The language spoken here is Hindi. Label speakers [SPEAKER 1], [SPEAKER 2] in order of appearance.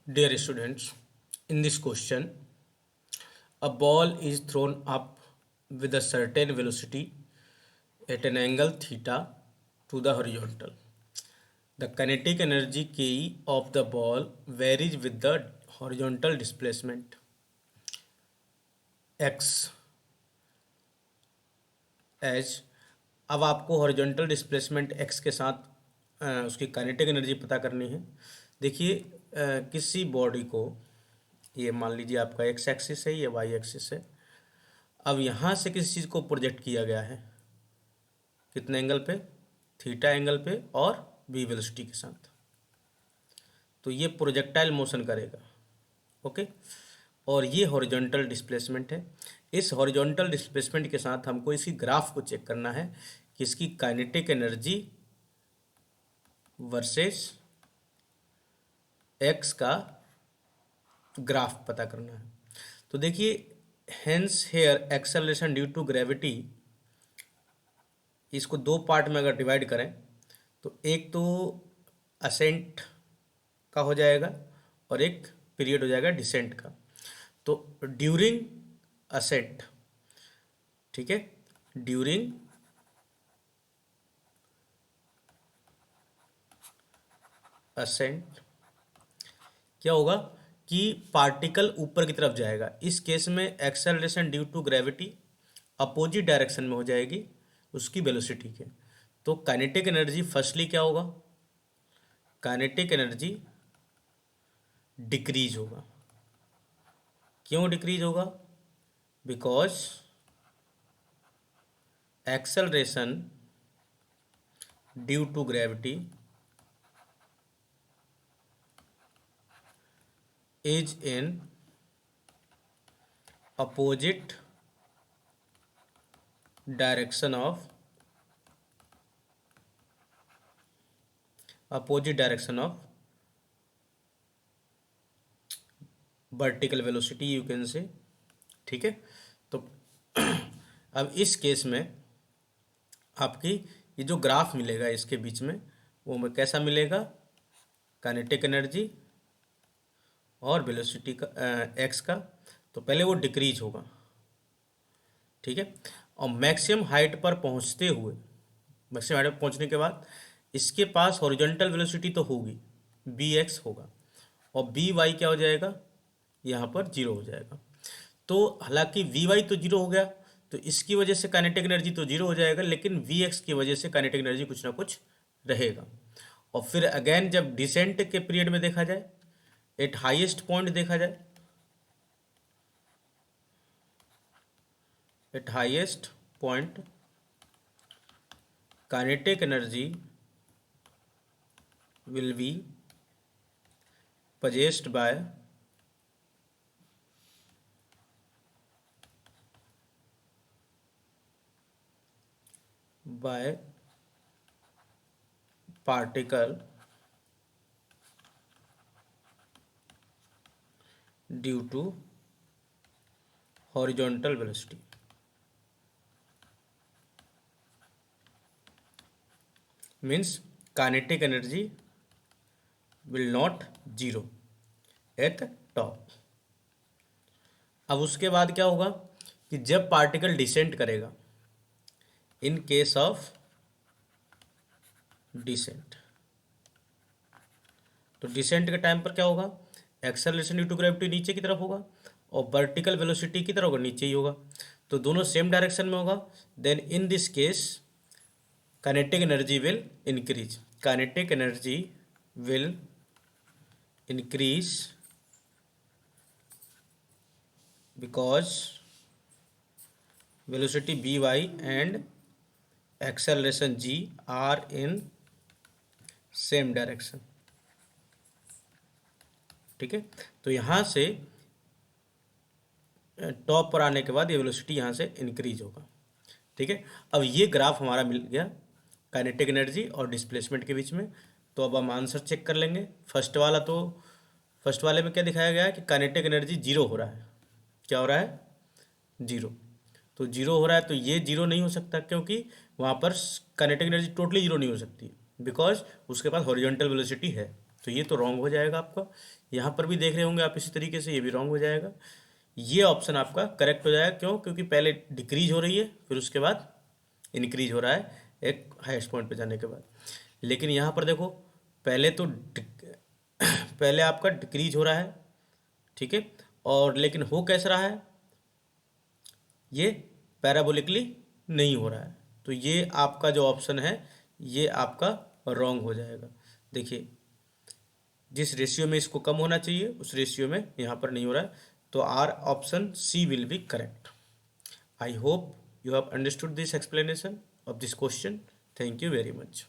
[SPEAKER 1] Dear students, in this question, a ball is thrown up with a certain velocity at an angle theta to the horizontal. The kinetic energy Ke of the ball varies with the horizontal displacement x H. अब आपको हॉरिजॉन्टल डिस्प्लेसमेंट एक्स के साथ उसकी काइनेटिक एनर्जी पता करनी है। देखिए किसी बॉडी को, ये मान लीजिए आपका एक्स एक्सिस है, ये वाई एक्सिस है। अब यहाँ से किसी चीज़ को प्रोजेक्ट किया गया है, कितने एंगल पे? थीटा एंगल पे और वी वेलोसिटी के साथ। तो ये प्रोजेक्टाइल मोशन करेगा, ओके। और ये हॉरिजॉन्टल डिस्प्लेसमेंट है। इस हॉरिजॉन्टल डिस्प्लेसमेंट के साथ हमको इसी ग्राफ को चेक करना है कि इसकी काइनेटिक एनर्जी वर्सेस एक्स का ग्राफ पता करना है। तो देखिए, hence here acceleration due to gravity, इसको दो पार्ट में अगर डिवाइड करें तो एक तो असेंट का हो जाएगा और एक पीरियड हो जाएगा डिसेंट का। तो ड्यूरिंग असेंट, ठीक है, ड्यूरिंग असेंट क्या होगा कि पार्टिकल ऊपर की तरफ जाएगा। इस केस में acceleration due to gravity opposite direction में हो जाएगी उसकी वेलोसिटी के। तो काइनेटिक एनर्जी फर्स्टली क्या होगा? काइनेटिक एनर्जी डिक्रीज होगा। क्यों डिक्रीज होगा? Because acceleration due to gravity is in opposite direction of vertical velocity, you can say, ठीक है। तो अब इस केस में आपकी ये जो ग्राफ मिलेगा इसके बीच में, वो में कैसा मिलेगा? काइनेटिक एनर्जी और वेलोसिटी का एक्स का। तो पहले वो डिक्रीज होगा, ठीक है। और मैक्सिमम हाइट पर पहुंचते हुए, मैक्सिमम हाइट पर पहुंचने के बाद इसके पास हॉरिजॉन्टल वेलोसिटी तो होगी, बी एक्स होगा, और बी वाई क्या हो जाएगा? यहाँ पर जीरो हो जाएगा। तो हालांकि वी वाई तो जीरो हो गया, तो इसकी वजह से काइनेटिक एनर्जी तो जीरो हो जाएगा, लेकिन वी एक्स की वजह से काइनेटिक एनर्जी कुछ ना कुछ रहेगा। और फिर अगेन जब डिसेंट के पीरियड में देखा जाए, एट हाईएस्ट पॉइंट देखा जाए, eight highest point kinetic energy will be possessed by particle due to horizontal velocity. Means kinetic energy will not zero at top. अब उसके बाद क्या होगा कि जब पार्टिकल डिसेंट करेगा, इन केस ऑफ डिसेंट, तो डिसेंट के टाइम पर क्या होगा? एक्सेलरेशन ड्यू टू ग्रेविटी नीचे की तरफ होगा और वर्टिकल वेलोसिटी की तरफ होगा, नीचे ही होगा। तो दोनों सेम डायरेक्शन में होगा। Then in this case kinetic energy will increase. Kinetic energy will increase because velocity by and acceleration g are in same direction, ठीक है। तो यहाँ से टॉप पर आने के बाद ये वेलोसिटी यहाँ से इंक्रीज होगा, ठीक है। अब ये ग्राफ हमारा मिल गया काइनेटिक एनर्जी और डिस्प्लेसमेंट के बीच में। तो अब हम आंसर चेक कर लेंगे। फर्स्ट वाले में क्या दिखाया गया है कि काइनेटिक एनर्जी जीरो हो रहा है। क्या हो रहा है? जीरो। तो जीरो हो रहा है, तो ये जीरो नहीं हो सकता, क्योंकि वहाँ पर काइनेटिक एनर्जी टोटली जीरो नहीं हो सकती, बिकॉज उसके पास हॉरिजॉन्टल वेलोसिटी है। तो ये तो रॉन्ग हो जाएगा आपका। यहाँ पर भी देख रहे होंगे आप इसी तरीके से, ये भी रॉन्ग हो जाएगा। ये ऑप्शन आपका करेक्ट हो जाएगा, क्यों? क्योंकि पहले डिक्रीज हो रही है, फिर उसके बाद इंक्रीज हो रहा है एक हाईएस्ट पॉइंट पे जाने के बाद। लेकिन यहाँ पर देखो, पहले तो पहले आपका डिक्रीज हो रहा है, ठीक है, और लेकिन हो कैसे रहा है, ये पैराबोलिकली नहीं हो रहा है। तो ये आपका जो ऑप्शन है ये आपका रॉन्ग हो जाएगा। देखिए, जिस रेशियो में इसको कम होना चाहिए उस रेशियो में यहाँ पर नहीं हो रहा है, तो our option C will be correct. I hope you have understood this explanation of this question. Thank you very much.